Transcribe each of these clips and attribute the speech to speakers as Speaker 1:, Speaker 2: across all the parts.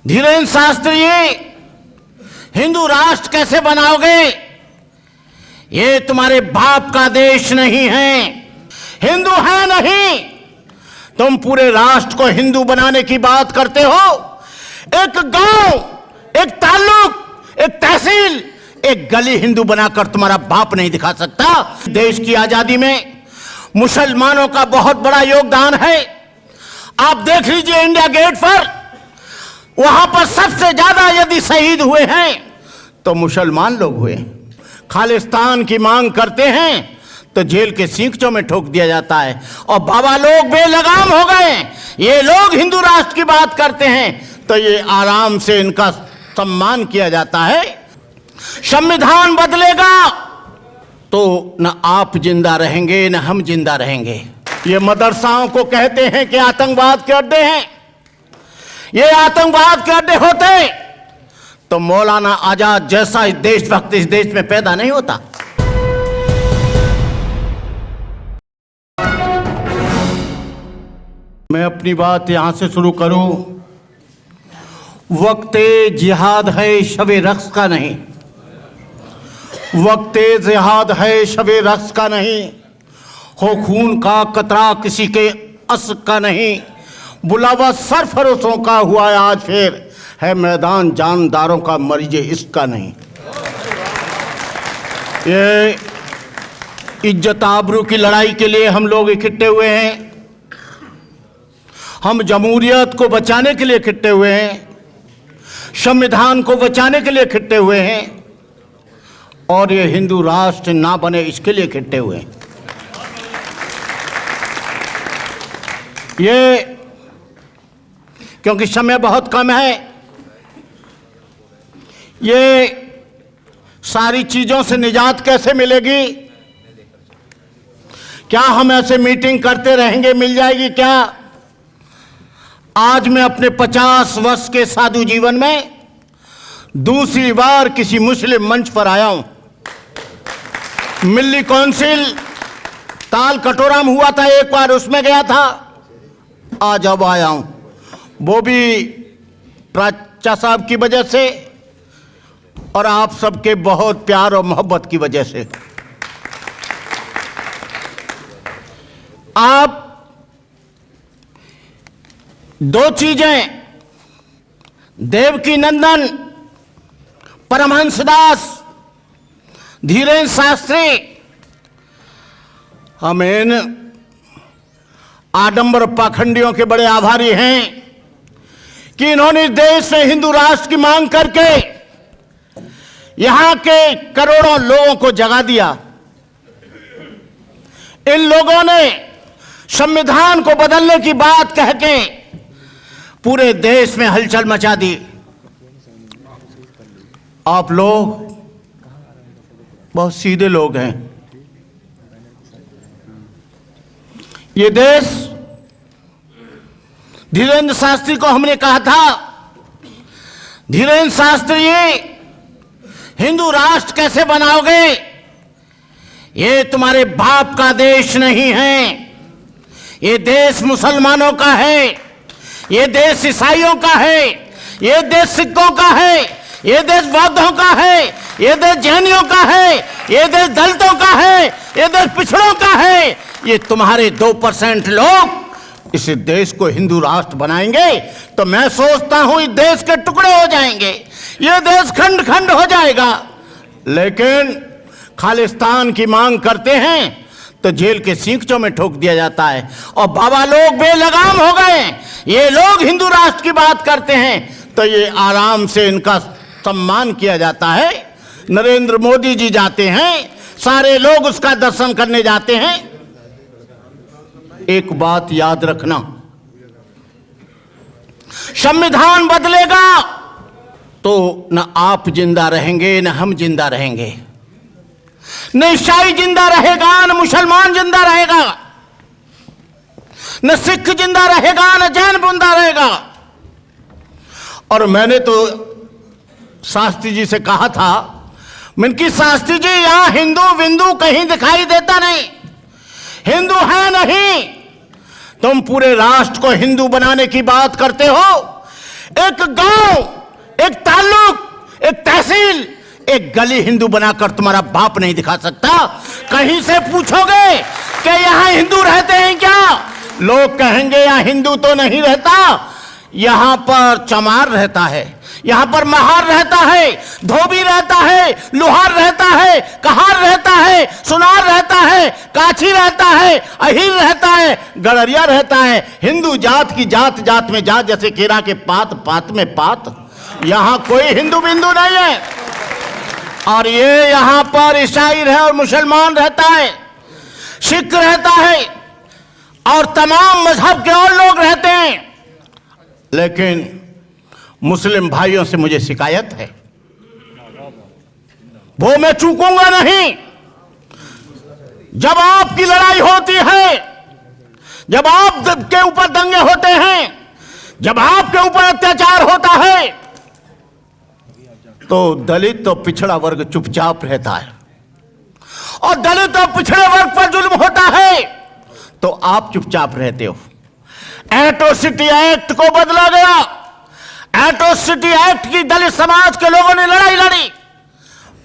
Speaker 1: धीरेन्द्र शास्त्री जी, हिंदू राष्ट्र कैसे बनाओगे? ये तुम्हारे बाप का देश नहीं है, हिंदू है नहीं। तुम पूरे राष्ट्र को हिंदू बनाने की बात करते हो। एक गांव, एक ताल्लुक, एक तहसील, एक गली हिंदू बनाकर तुम्हारा बाप नहीं दिखा सकता। देश की आजादी में मुसलमानों का बहुत बड़ा योगदान है। आप देख लीजिए इंडिया गेट पर, वहां पर सबसे ज्यादा यदि शहीद हुए हैं तो मुसलमान लोग हुए। खालिस्तान की मांग करते हैं तो जेल के सींचों में ठोक दिया जाता है और बाबा लोग बेलगाम हो गए। ये लोग हिंदू राष्ट्र की बात करते हैं तो ये आराम से इनका सम्मान किया जाता है। संविधान बदलेगा तो न आप जिंदा रहेंगे न हम जिंदा रहेंगे। ये मदरसाओं को कहते हैं कि आतंकवाद के अड्डे हैं। ये आतंकवाद के अड्डे होते तो मौलाना आजाद जैसा देशभक्त इस देश में पैदा नहीं होता। मैं अपनी बात यहां से शुरू करूं। वक्ते जिहाद है शबे रक्स का नहीं, वक्ते जिहाद है शबे रक्स का नहीं। हो खून का कतरा किसी के अस का नहीं, बुलावा सरफरोशों का हुआ आज फिर, है मैदान जानदारों का मरीजे इसका नहीं। ये इज्जत आबरू की लड़ाई के लिए हम लोग इकट्ठे हुए हैं। हम जमहूरियत को बचाने के लिए इकट्ठे हुए हैं, संविधान को बचाने के लिए इकट्ठे हुए हैं और ये हिंदू राष्ट्र ना बने इसके लिए इकट्ठे हुए हैं। ये क्योंकि समय बहुत कम है, ये सारी चीजों से निजात कैसे मिलेगी? क्या हम ऐसे मीटिंग करते रहेंगे मिल जाएगी क्या? आज मैं अपने 50 वर्ष के साधु जीवन में दूसरी बार किसी मुस्लिम मंच पर आया हूं। मिल्ली काउंसिल ताल कटोरा में हुआ था एक बार, उसमें गया था। आज अब आया हूं, वो भी प्राचा साहब की वजह से और आप सबके बहुत प्यार और मोहब्बत की वजह से। आप दो चीजें, देवकी नंदन परमहंसदास धीरेन्द्र शास्त्री, हम इन आडंबर पाखंडियों के बड़े आभारी हैं कि इन्होंने देश में हिंदू राष्ट्र की मांग करके यहां के करोड़ों लोगों को जगा दिया। इन लोगों ने संविधान को बदलने की बात कह के पूरे देश में हलचल मचा दी। आप लोग बहुत सीधे लोग हैं। ये देश, धीरेन्द्र शास्त्री को हमने कहा था, धीरेन्द्र शास्त्री जी, हिंदू राष्ट्र कैसे बनाओगे? ये तुम्हारे बाप का देश नहीं है, ये देश मुसलमानों का है, ये देश ईसाइयों का है, ये देश सिखों का है, ये देश बौद्धों का है, ये देश जैनियों का है, ये देश दलितों का है, ये देश पिछड़ों का है। ये तुम्हारे 2% लोग इस देश को हिंदू राष्ट्र बनाएंगे तो मैं सोचता हूं इस देश के टुकड़े हो जाएंगे, ये देश खंड खंड हो जाएगा। लेकिन खालिस्तान की मांग करते हैं तो जेल के सींचों में ठोक दिया जाता है और बाबा लोग बेलगाम हो गए। ये लोग हिंदू राष्ट्र की बात करते हैं तो ये आराम से इनका सम्मान किया जाता है। नरेंद्र मोदी जी जाते हैं, सारे लोग उसका दर्शन करने जाते हैं। एक बात याद रखना, संविधान बदलेगा तो न आप जिंदा रहेंगे न हम जिंदा रहेंगे, न ईसाई जिंदा रहेगा न मुसलमान जिंदा रहेगा, न सिख जिंदा रहेगा न जैन जिंदा रहेगा। और मैंने तो शास्त्री जी से कहा था, मैंने कि शास्त्री जी यहां हिंदू बिंदु कहीं दिखाई देता नहीं, हिंदू है नहीं। तुम पूरे राष्ट्र को हिंदू बनाने की बात करते हो, एक गांव, एक ताल्लुक, एक तहसील, एक गली हिंदू बनाकर तुम्हारा बाप नहीं दिखा सकता। कहीं से पूछोगे कि यहां हिंदू रहते हैं क्या, लोग कहेंगे यहां हिंदू तो नहीं रहता, यहां पर चमार रहता है, यहां पर महार रहता है, धोबी रहता है, लुहार रहता है, कहार रहता है, सुनार रहता है, काछी रहता है, अहिर रहता है, गड़रिया रहता है। हिंदू जात की जात जात में जात, जैसे केरा के पात पात में पात। यहां कोई हिंदू बिंदु नहीं है। और ये यहां पर ईसाई है और मुसलमान रहता है, सिख रहता है और तमाम मजहब के और लोग रहते हैं। लेकिन मुस्लिम भाइयों से मुझे शिकायत है, वो मैं चूकूंगा नहीं। जब आपकी लड़ाई होती है, जब आप के ऊपर दंगे होते हैं, जब आपके ऊपर अत्याचार होता है, तो दलित और पिछड़ा वर्ग चुपचाप रहता है। और दलित और पिछड़े वर्ग पर जुल्म होता है तो आप चुपचाप रहते हो। एट्रोसिटी एक्ट को बदला गया। एट्रोसिटी एक्ट की दलित समाज के लोगों ने लड़ाई लड़ी।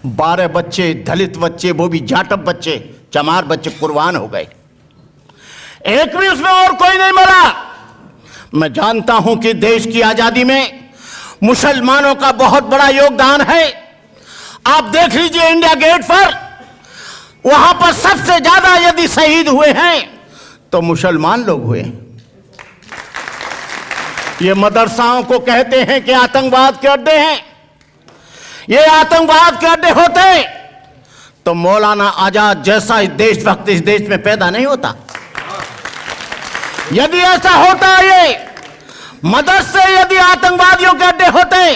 Speaker 1: 12 बच्चे, दलित बच्चे, वो भी जाटव बच्चे, चमार बच्चे कुर्बान हो गए। एक भी उसमें और कोई नहीं मरा। मैं जानता हूं कि देश की आजादी में मुसलमानों का बहुत बड़ा योगदान है। आप देख लीजिए इंडिया गेट पर, वहां पर सबसे ज्यादा यदि शहीद हुए हैं तो मुसलमान लोग हुए। ये मदरसाओं को कहते हैं कि आतंकवाद के अड्डे हैं। ये आतंकवाद के अड्डे होते तो मौलाना आजाद जैसा देशभक्त इस देश में पैदा नहीं होता। यदि ऐसा होता, ये मदरसे यदि आतंकवादियों के अड्डे होते,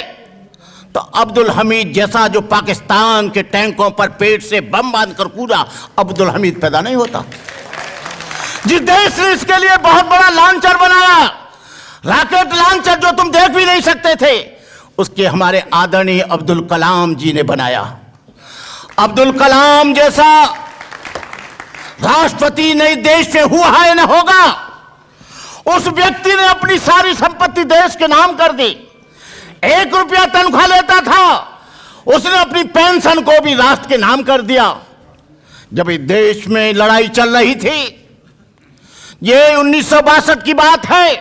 Speaker 1: तो अब्दुल हमीद जैसा जो पाकिस्तान के टैंकों पर पेट से बम बांधकर कूदा, अब्दुल हमीद पैदा नहीं होता। जिस देश ने इसके लिए बहुत बड़ा लॉन्चर बनाया, रॉकेट लॉन्चर जो तुम देख भी नहीं सकते थे, उसके हमारे आदरणीय अब्दुल कलाम जी ने बनाया। अब्दुल कलाम जैसा राष्ट्रपति नई देश से हुआ है न होगा। उस व्यक्ति ने अपनी सारी संपत्ति देश के नाम कर दी। 1 रुपया तनख्वाह लेता था, उसने अपनी पेंशन को भी राष्ट्र के नाम कर दिया। जब इस देश में लड़ाई चल रही थी, ये 1962 की बात है,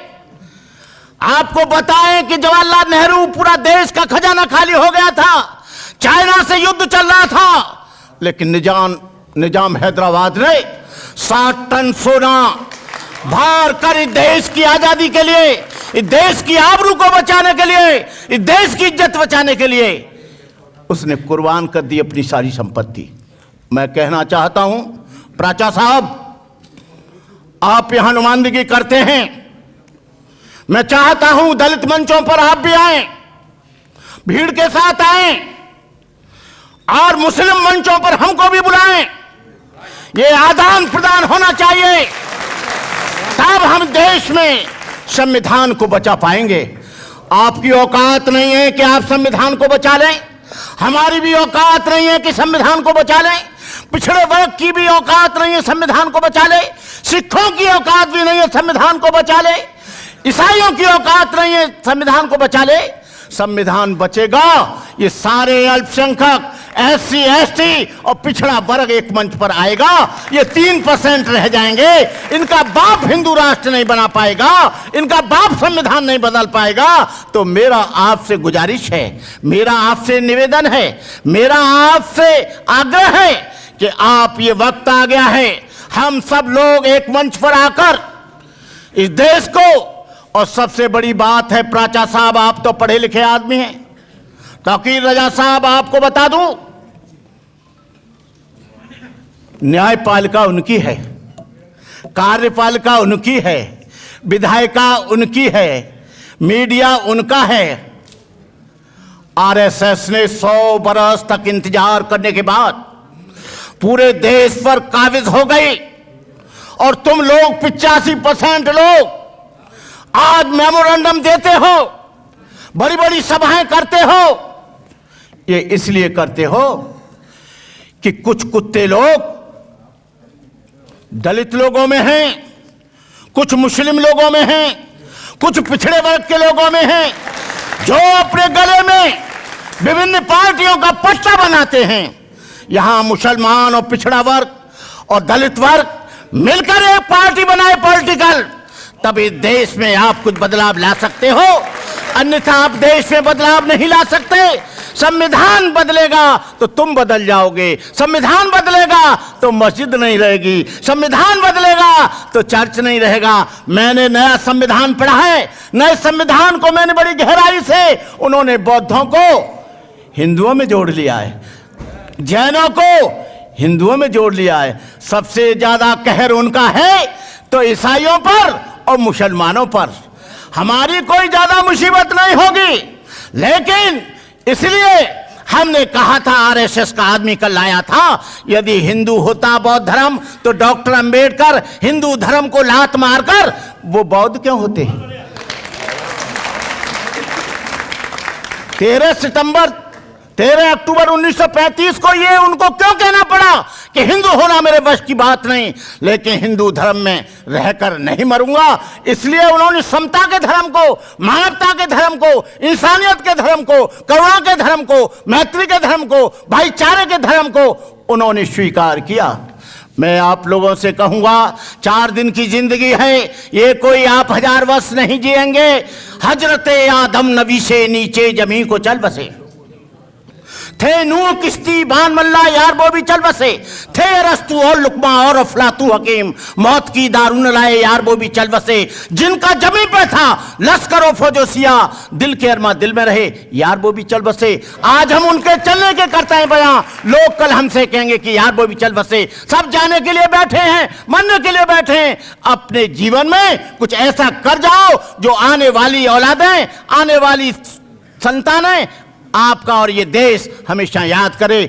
Speaker 1: आपको बताएं कि जवाहरलाल नेहरू, पूरा देश का खजाना खाली हो गया था, चाइना से युद्ध चल रहा था, लेकिन निजाम हैदराबाद ने 60 टन सोना भार कर इस देश की आजादी के लिए, इस देश की आबरू को बचाने के लिए, इस देश की इज्जत बचाने के लिए उसने कुर्बान कर दी अपनी सारी संपत्ति। मैं कहना चाहता हूं, प्राचा साहब, आप यहां नुमाइंदगी करते हैं। मैं चाहता हूं दलित मंचों पर आप भी आएं, भीड़ के साथ आएं, और मुस्लिम मंचों पर हमको भी बुलाएं। ये आदान प्रदान होना चाहिए, तब हम देश में संविधान को बचा पाएंगे। आपकी औकात नहीं है कि आप संविधान को बचा लें, हमारी भी औकात नहीं है कि संविधान को बचा लें, पिछड़े वर्ग की भी औकात नहीं है संविधान को बचा ले, सिखों की औकात भी नहीं है संविधान को बचा ले, ईसाइयों की औकात नहीं है संविधान को बचा ले। संविधान बचेगा, ये सारे अल्पसंख्यक, SC ST और पिछड़ा वर्ग एक मंच पर आएगा। ये 3% रह जाएंगे। इनका बाप हिंदू राष्ट्र नहीं बना पाएगा, इनका बाप संविधान नहीं बदल पाएगा। तो मेरा आपसे गुजारिश है, मेरा आपसे निवेदन है, मेरा आपसे आग्रह है कि आप, ये वक्त आ गया है, हम सब लोग एक मंच पर आकर इस देश को, और सबसे बड़ी बात है, प्राचा साहब आप तो पढ़े लिखे आदमी हैं, तौकीर रजा साहब आपको बता दूं, न्यायपालिका उनकी है, कार्यपालिका उनकी है, विधायिका उनकी है, मीडिया उनका है। RSS ने 100 बरस तक इंतजार करने के बाद पूरे देश पर काबिज हो गई, और तुम लोग 85% लोग आज मेमोरेंडम देते हो, बड़ी बड़ी सभाएं करते हो। ये इसलिए करते हो कि कुछ कुत्ते लोग दलित लोगों में हैं, कुछ मुस्लिम लोगों में हैं, कुछ पिछड़े वर्ग के लोगों में हैं, जो अपने गले में विभिन्न पार्टियों का पट्टा बनाते हैं। यहां मुसलमान और पिछड़ा वर्ग और दलित वर्ग मिलकर एक पार्टी बनाए पॉलिटिकल, तभी देश में आप कुछ बदलाव ला सकते हो, अन्यथा आप देश में बदलाव नहीं ला सकते। संविधान बदलेगा तो तुम बदल जाओगे, संविधान बदलेगा तो मस्जिद नहीं रहेगी, संविधान बदलेगा तो चर्च नहीं रहेगा। मैंने नया संविधान पढ़ा है, नए संविधान को मैंने बड़ी गहराई से, उन्होंने बौद्धों को हिंदुओं में जोड़ लिया है, जैनों को हिंदुओं में जोड़ लिया है। सबसे ज्यादा कहर उनका है तो ईसाइयों पर और मुसलमानों पर। हमारी कोई ज्यादा मुसीबत नहीं होगी, लेकिन इसलिए हमने कहा था, आरएसएस का आदमी कल आया था, यदि हिंदू होता बौद्ध धर्म तो डॉक्टर अंबेडकर हिंदू धर्म को लात मारकर वो बौद्ध क्यों होते? 13 अक्टूबर 1935 को ये उनको क्यों कहना पड़ा कि हिंदू होना मेरे बस की बात नहीं, लेकिन हिंदू धर्म में रहकर नहीं मरूंगा। इसलिए उन्होंने समता के धर्म को, मानवता के धर्म को, इंसानियत के धर्म को, करुणा के धर्म को, मैत्री के धर्म को, भाईचारे के धर्म को उन्होंने स्वीकार किया। मैं आप लोगों से कहूंगा, 4 दिन की जिंदगी है, ये कोई आप 1000 वर्ष नहीं जिएंगे। हजरते आदम नबी से नीचे जमी को चल बसे थे, नूह किश्ती बान मल्ला यार वो भी चल बसे थे, अरस्तु और लुकमा और अफलातू हकीम मौत की दारुन लाए यार वो भी चल बसे, जिनका जमी पे था लश्कर फौजोसिया दिल के अरमा दिल में रहे यार वो भी चल बसे। आज हम उनके चलने के करते हैं बयां, लोग कल हमसे कहेंगे कि यार वो भी चल बसे। सब जाने के लिए बैठे हैं, मरने के लिए बैठे हैं। अपने जीवन में कुछ ऐसा कर जाओ जो आने वाली औलादें, आने वाली संतानें आपका और ये देश हमेशा याद करे।